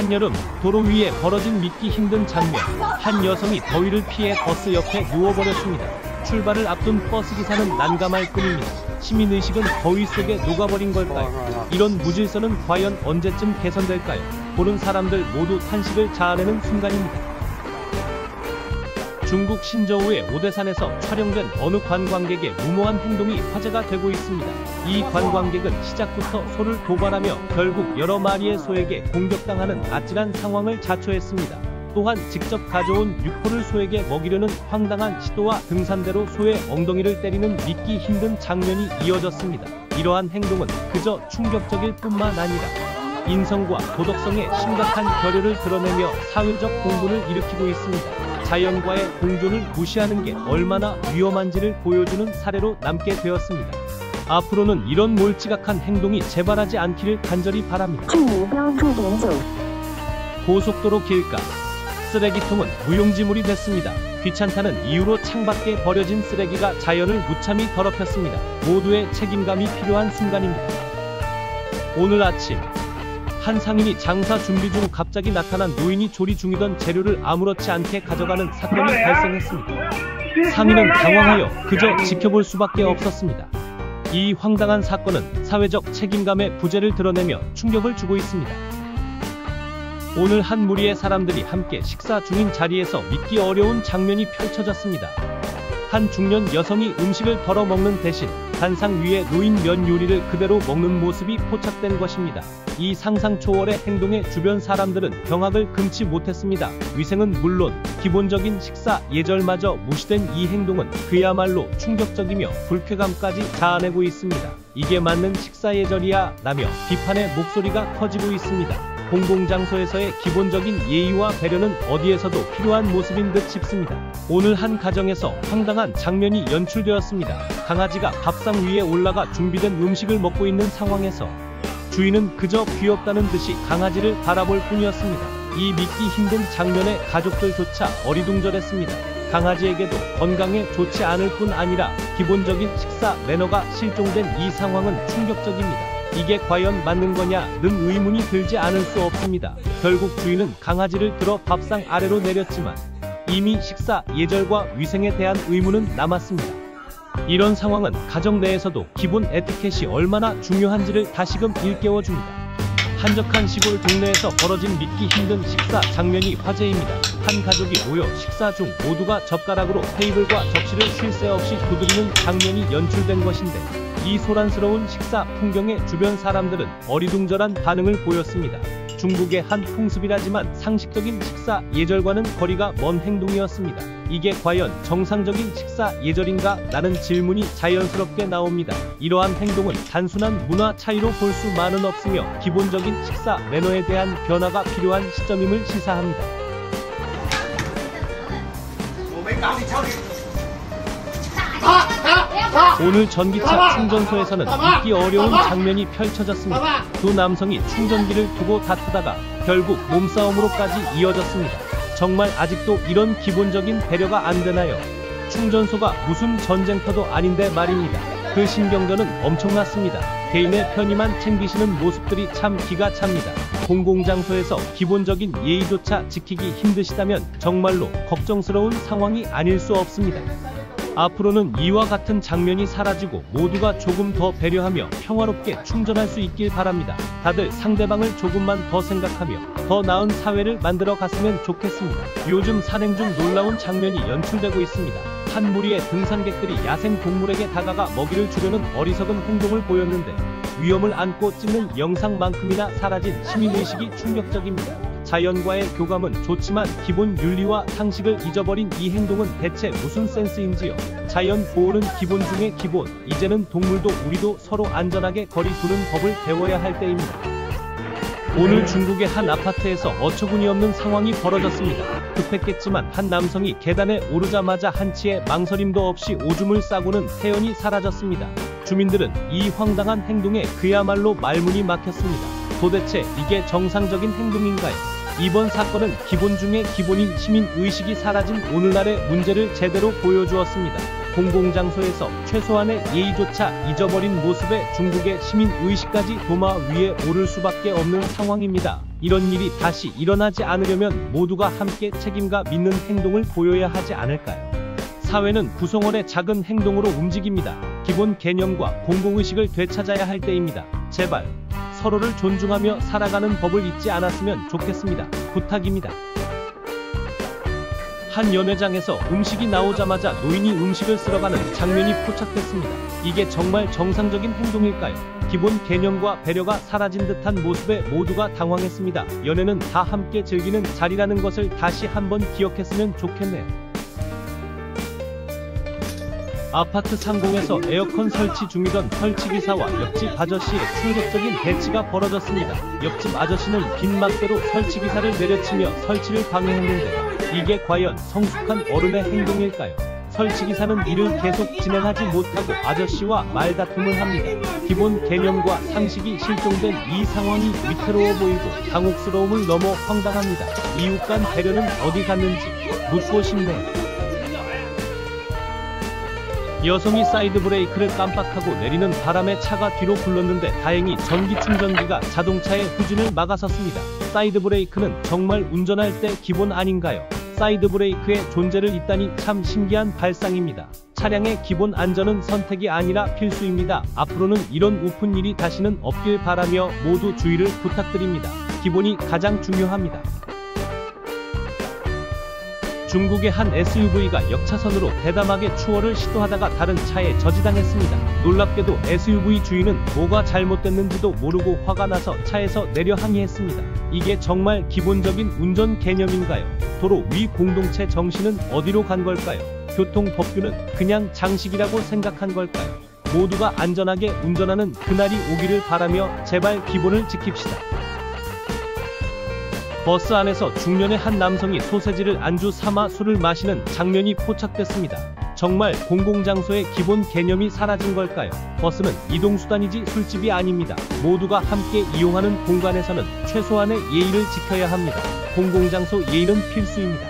한여름 도로 위에 벌어진 믿기 힘든 장면. 한 여성이 더위를 피해 버스 옆에 누워버렸습니다. 출발을 앞둔 버스기사는 난감할 뿐입니다. 시민의식은 더위 속에 녹아버린 걸까요? 이런 무질서는 과연 언제쯤 개선될까요? 보는 사람들 모두 탄식을 자아내는 순간입니다. 중국 신저우의 오대산에서 촬영된 어느 관광객의 무모한 행동이 화제가 되고 있습니다. 이 관광객은 시작부터 소를 도발하며 결국 여러 마리의 소에게 공격당하는 아찔한 상황을 자초했습니다. 또한 직접 가져온 육포를 소에게 먹이려는 황당한 시도와 등산대로 소의 엉덩이를 때리는 믿기 힘든 장면이 이어졌습니다. 이러한 행동은 그저 충격적일 뿐만 아니라 인성과 도덕성에 심각한 결여를 드러내며 사회적 공분을 일으키고 있습니다. 자연과의 공존을 무시하는 게 얼마나 위험한지를 보여주는 사례로 남게 되었습니다. 앞으로는 이런 몰지각한 행동이 재발하지 않기를 간절히 바랍니다. 고속도로 길가 쓰레기통은 무용지물이 됐습니다. 귀찮다는 이유로 창밖에 버려진 쓰레기가 자연을 무참히 더럽혔습니다. 모두의 책임감이 필요한 순간입니다. 오늘 아침 한 상인이 장사 준비 중 갑자기 나타난 노인이 조리 중이던 재료를 아무렇지 않게 가져가는 사건이 발생했습니다. 상인은 당황하여 그저 지켜볼 수밖에 없었습니다. 이 황당한 사건은 사회적 책임감의 부재를 드러내며 충격을 주고 있습니다. 오늘 한 무리의 사람들이 함께 식사 중인 자리에서 믿기 어려운 장면이 펼쳐졌습니다. 한 중년 여성이 음식을 덜어 먹는 대신 단상 위에 놓인 면 요리를 그대로 먹는 모습이 포착된 것입니다. 이 상상 초월의 행동에 주변 사람들은 경악을 금치 못했습니다. 위생은 물론 기본적인 식사 예절마저 무시된 이 행동은 그야말로 충격적이며 불쾌감까지 자아내고 있습니다. 이게 맞는 식사 예절이야? 라며 비판의 목소리가 커지고 있습니다. 공공장소에서의 기본적인 예의와 배려는 어디에서도 필요한 모습인 듯 싶습니다. 오늘 한 가정에서 황당한 장면이 연출되었습니다. 강아지가 밥상 위에 올라가 준비된 음식을 먹고 있는 상황에서 주인은 그저 귀엽다는 듯이 강아지를 바라볼 뿐이었습니다. 이 믿기 힘든 장면에 가족들조차 어리둥절했습니다. 강아지에게도 건강에 좋지 않을 뿐 아니라 기본적인 식사 매너가 실종된 이 상황은 충격적입니다. 이게 과연 맞는 거냐는 의문이 들지 않을 수 없습니다. 결국 주인은 강아지를 들어 밥상 아래로 내렸지만 이미 식사 예절과 위생에 대한 의문은 남았습니다. 이런 상황은 가정 내에서도 기본 에티켓이 얼마나 중요한지를 다시금 일깨워줍니다. 한적한 시골 동네에서 벌어진 믿기 힘든 식사 장면이 화제입니다. 한 가족이 모여 식사 중 모두가 젓가락으로 테이블과 접시를 쉴 새 없이 두드리는 장면이 연출된 것인데 이 소란스러운 식사 풍경에 주변 사람들은 어리둥절한 반응을 보였습니다. 중국의 한 풍습이라지만 상식적인 식사 예절과는 거리가 먼 행동이었습니다. 이게 과연 정상적인 식사 예절인가? 라는 질문이 자연스럽게 나옵니다. 이러한 행동은 단순한 문화 차이로 볼 수만은 없으며 기본적인 식사 매너에 대한 변화가 필요한 시점임을 시사합니다. 오늘 전기차 충전소에서는 믿기 어려운 장면이 펼쳐졌습니다. 두 남성이 충전기를 두고 다투다가 결국 몸싸움으로까지 이어졌습니다. 정말 아직도 이런 기본적인 배려가 안 되나요? 충전소가 무슨 전쟁터도 아닌데 말입니다. 그 신경전은 엄청났습니다. 개인의 편의만 챙기시는 모습들이 참 기가 찹니다. 공공장소에서 기본적인 예의조차 지키기 힘드시다면 정말로 걱정스러운 상황이 아닐 수 없습니다. 앞으로는 이와 같은 장면이 사라지고 모두가 조금 더 배려하며 평화롭게 충전할 수 있길 바랍니다. 다들 상대방을 조금만 더 생각하며 더 나은 사회를 만들어 갔으면 좋겠습니다. 요즘 산행 중 놀라운 장면이 연출되고 있습니다. 한 무리의 등산객들이 야생 동물에게 다가가 먹이를 주려는 어리석은 행동을 보였는데 위험을 안고 찍는 영상만큼이나 사라진 시민의식이 충격적입니다. 자연과의 교감은 좋지만 기본 윤리와 상식을 잊어버린 이 행동은 대체 무슨 센스인지요? 자연 보호는 기본 중의 기본. 이제는 동물도 우리도 서로 안전하게 거리 두는 법을 배워야 할 때입니다. 오늘 중국의 한 아파트에서 어처구니 없는 상황이 벌어졌습니다. 급했겠지만 한 남성이 계단에 오르자마자 한치의 망설임도 없이 오줌을 싸고는 태연히 사라졌습니다. 주민들은 이 황당한 행동에 그야말로 말문이 막혔습니다. 도대체 이게 정상적인 행동인가요? 이번 사건은 기본 중의 기본인 시민의식이 사라진 오늘날의 문제를 제대로 보여주었습니다. 공공장소에서 최소한의 예의조차 잊어버린 모습에 중국의 시민의식까지 도마 위에 오를 수밖에 없는 상황입니다. 이런 일이 다시 일어나지 않으려면 모두가 함께 책임감 있는 행동을 보여야 하지 않을까요? 사회는 구성원의 작은 행동으로 움직입니다. 기본 개념과 공공의식을 되찾아야 할 때입니다. 제발 서로를 존중하며 살아가는 법을 잊지 않았으면 좋겠습니다. 부탁입니다. 한 연회장에서 음식이 나오자마자 노인이 음식을 쓸어가는 장면이 포착됐습니다. 이게 정말 정상적인 행동일까요? 기본 개념과 배려가 사라진 듯한 모습에 모두가 당황했습니다. 연애는 다 함께 즐기는 자리라는 것을 다시 한번 기억했으면 좋겠네요. 아파트 상공에서 에어컨 설치 중이던 설치기사와 옆집 아저씨의 충격적인 대치가 벌어졌습니다. 옆집 아저씨는 긴 막대로 설치기사를 내려치며 설치를 방해했는데 이게 과연 성숙한 어른의 행동일까요? 설치기사는 일을 계속 진행하지 못하고 아저씨와 말다툼을 합니다. 기본 개념과 상식이 실종된 이 상황이 위태로워 보이고 당혹스러움을 넘어 황당합니다. 이웃 간 배려는 어디 갔는지 묻고 싶네요. 여성이 사이드 브레이크를 깜빡하고 내리는 바람에 차가 뒤로 굴렀는데 다행히 전기 충전기가 자동차의 후진을 막아섰습니다. 사이드 브레이크는 정말 운전할 때 기본 아닌가요? 사이드 브레이크의 존재를 잊다니 참 신기한 발상입니다. 차량의 기본 안전은 선택이 아니라 필수입니다. 앞으로는 이런 우픈 일이 다시는 없길 바라며 모두 주의를 부탁드립니다. 기본이 가장 중요합니다. 중국의 한 SUV가 역차선으로 대담하게 추월을 시도하다가 다른 차에 저지당했습니다. 놀랍게도 SUV 주인은 뭐가 잘못됐는지도 모르고 화가 나서 차에서 내려 항의했습니다. 이게 정말 기본적인 운전 개념인가요? 도로 위 공동체 정신은 어디로 간 걸까요? 교통법규는 그냥 장식이라고 생각한 걸까요? 모두가 안전하게 운전하는 그날이 오기를 바라며 제발 기본을 지킵시다. 버스 안에서 중년의 한 남성이 소세지를 안주 삼아 술을 마시는 장면이 포착됐습니다. 정말 공공장소의 기본 개념이 사라진 걸까요? 버스는 이동수단이지 술집이 아닙니다. 모두가 함께 이용하는 공간에서는 최소한의 예의를 지켜야 합니다. 공공장소 예의는 필수입니다.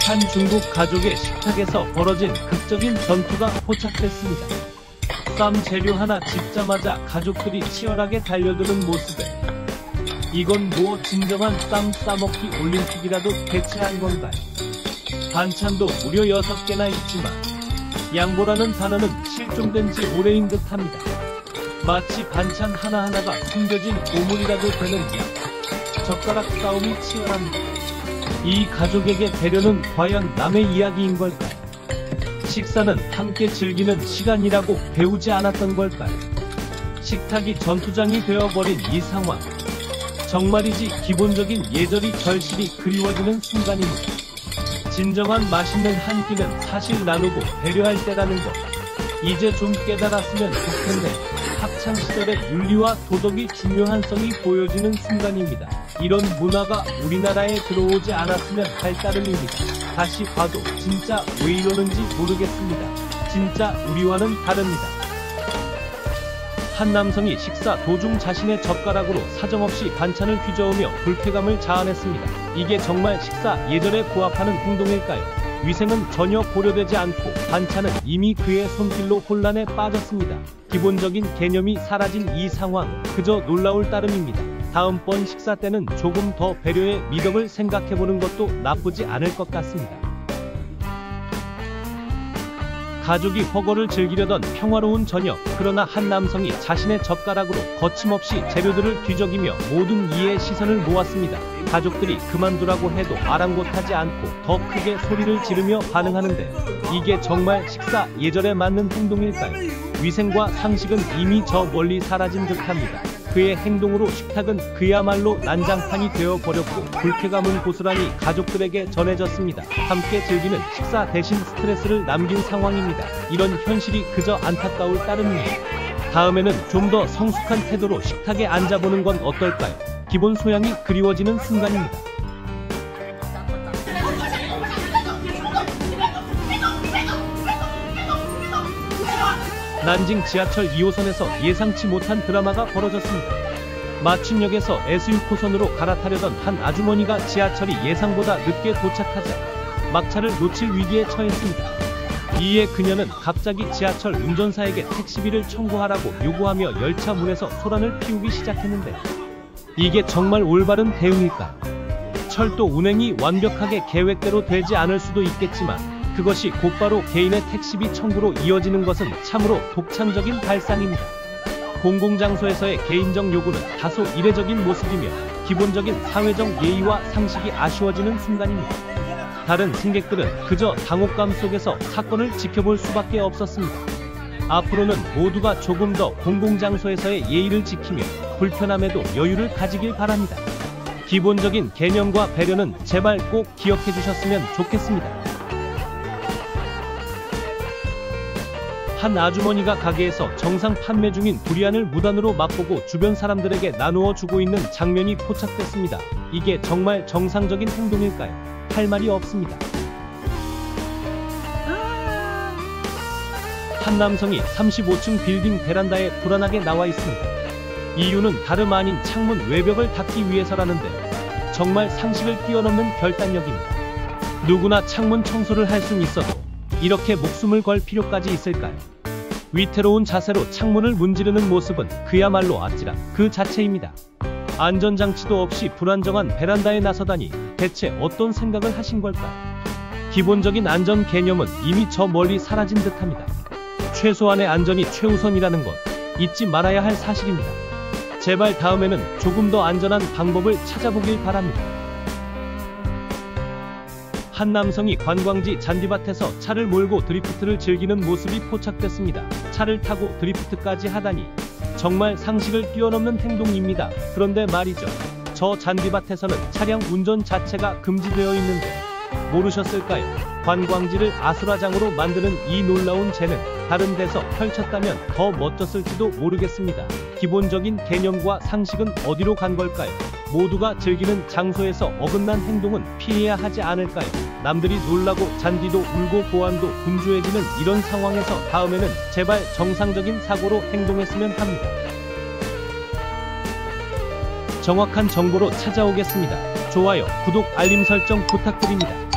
한 중국 가족의 식탁에서 벌어진 극적인 전투가 포착됐습니다. 쌈 재료 하나 집자마자 가족들이 치열하게 달려드는 모습에 이건 뭐 진정한 쌈 싸먹기 올림픽이라도 개최한 건가요? 반찬도 무려 6개나 있지만 양보라는 단어는 실종된 지 오래인 듯합니다. 마치 반찬 하나하나가 숨겨진 보물이라도 되는 양. 젓가락 싸움이 치열합니다. 이 가족에게 배려는 과연 남의 이야기인 걸까요? 식사는 함께 즐기는 시간이라고 배우지 않았던 걸까요? 식탁이 전투장이 되어버린 이 상황. 정말이지 기본적인 예절이 절실히 그리워지는 순간입니다. 진정한 맛있는 한 끼는 사실 나누고 배려할 때라는 것. 이제 좀 깨달았으면 좋겠네. 학창시절의 윤리와 도덕이 중요한 성이 보여지는 순간입니다. 이런 문화가 우리나라에 들어오지 않았으면 할 따름입니다. 다시 봐도 진짜 왜 이러는지 모르겠습니다. 진짜 우리와는 다릅니다. 한 남성이 식사 도중 자신의 젓가락으로 사정없이 반찬을 휘저으며 불쾌감을 자아냈습니다. 이게 정말 식사 예절에 부합하는 행동일까요? 위생은 전혀 고려되지 않고 반찬은 이미 그의 손길로 혼란에 빠졌습니다. 기본적인 개념이 사라진 이 상황, 그저 놀라울 따름입니다. 다음번 식사 때는 조금 더 배려의 미덕을 생각해보는 것도 나쁘지 않을 것 같습니다. 가족이 허거를 즐기려던 평화로운 저녁, 그러나 한 남성이 자신의 젓가락으로 거침없이 재료들을 뒤적이며 모든 이의 시선을 모았습니다. 가족들이 그만두라고 해도 아랑곳하지 않고 더 크게 소리를 지르며 반응하는데 이게 정말 식사 예절에 맞는 행동일까요? 위생과 상식은 이미 저 멀리 사라진 듯합니다. 그의 행동으로 식탁은 그야말로 난장판이 되어버렸고 불쾌감은 고스란히 가족들에게 전해졌습니다. 함께 즐기는 식사 대신 스트레스를 남긴 상황입니다. 이런 현실이 그저 안타까울 따름입니다. 다음에는 좀 더 성숙한 태도로 식탁에 앉아보는 건 어떨까요? 기본 소양이 그리워지는 순간입니다. 난징 지하철 2호선에서 예상치 못한 드라마가 벌어졌습니다. 마춘역에서 SU 코선으로 갈아타려던 한 아주머니가 지하철이 예상보다 늦게 도착하자 막차를 놓칠 위기에 처했습니다. 이에 그녀는 갑자기 지하철 운전사에게 택시비를 청구하라고 요구하며 열차 문에서 소란을 피우기 시작했는데, 이게 정말 올바른 대응일까요? 철도 운행이 완벽하게 계획대로 되지 않을 수도 있겠지만 그것이 곧바로 개인의 택시비 청구로 이어지는 것은 참으로 독창적인 발상입니다. 공공장소에서의 개인적 요구는 다소 이례적인 모습이며 기본적인 사회적 예의와 상식이 아쉬워지는 순간입니다. 다른 승객들은 그저 당혹감 속에서 사건을 지켜볼 수밖에 없었습니다. 앞으로는 모두가 조금 더 공공장소에서의 예의를 지키며 불편함에도 여유를 가지길 바랍니다. 기본적인 개념과 배려는 제발 꼭 기억해 주셨으면 좋겠습니다. 한 아주머니가 가게에서 정상 판매 중인 두리안을 무단으로 맛보고 주변 사람들에게 나누어 주고 있는 장면이 포착됐습니다. 이게 정말 정상적인 행동일까요? 할 말이 없습니다. 한 남성이 35층 빌딩 베란다에 불안하게 나와 있습니다. 이유는 다름 아닌 창문 외벽을 닫기 위해서라는데 정말 상식을 뛰어넘는 결단력입니다. 누구나 창문 청소를 할 순 있어도 이렇게 목숨을 걸 필요까지 있을까요? 위태로운 자세로 창문을 문지르는 모습은 그야말로 아찔함 그 자체입니다. 안전장치도 없이 불안정한 베란다에 나서다니 대체 어떤 생각을 하신 걸까요? 기본적인 안전 개념은 이미 저 멀리 사라진 듯합니다. 최소한의 안전이 최우선이라는 것 잊지 말아야 할 사실입니다. 제발 다음에는 조금 더 안전한 방법을 찾아보길 바랍니다. 한 남성이 관광지 잔디밭에서 차를 몰고 드리프트를 즐기는 모습이 포착됐습니다. 차를 타고 드리프트까지 하다니 정말 상식을 뛰어넘는 행동입니다. 그런데 말이죠. 저 잔디밭에서는 차량 운전 자체가 금지되어 있는데 모르셨을까요? 관광지를 아수라장으로 만드는 이 놀라운 재능, 다른 데서 펼쳤다면 더 멋졌을지도 모르겠습니다. 기본적인 개념과 상식은 어디로 간 걸까요? 모두가 즐기는 장소에서 어긋난 행동은 피해야 하지 않을까요? 남들이 놀라고 잔디도 울고 보안도 분주해지는 이런 상황에서 다음에는 제발 정상적인 사고로 행동했으면 합니다. 정확한 정보로 찾아오겠습니다. 좋아요, 구독, 알림 설정 부탁드립니다.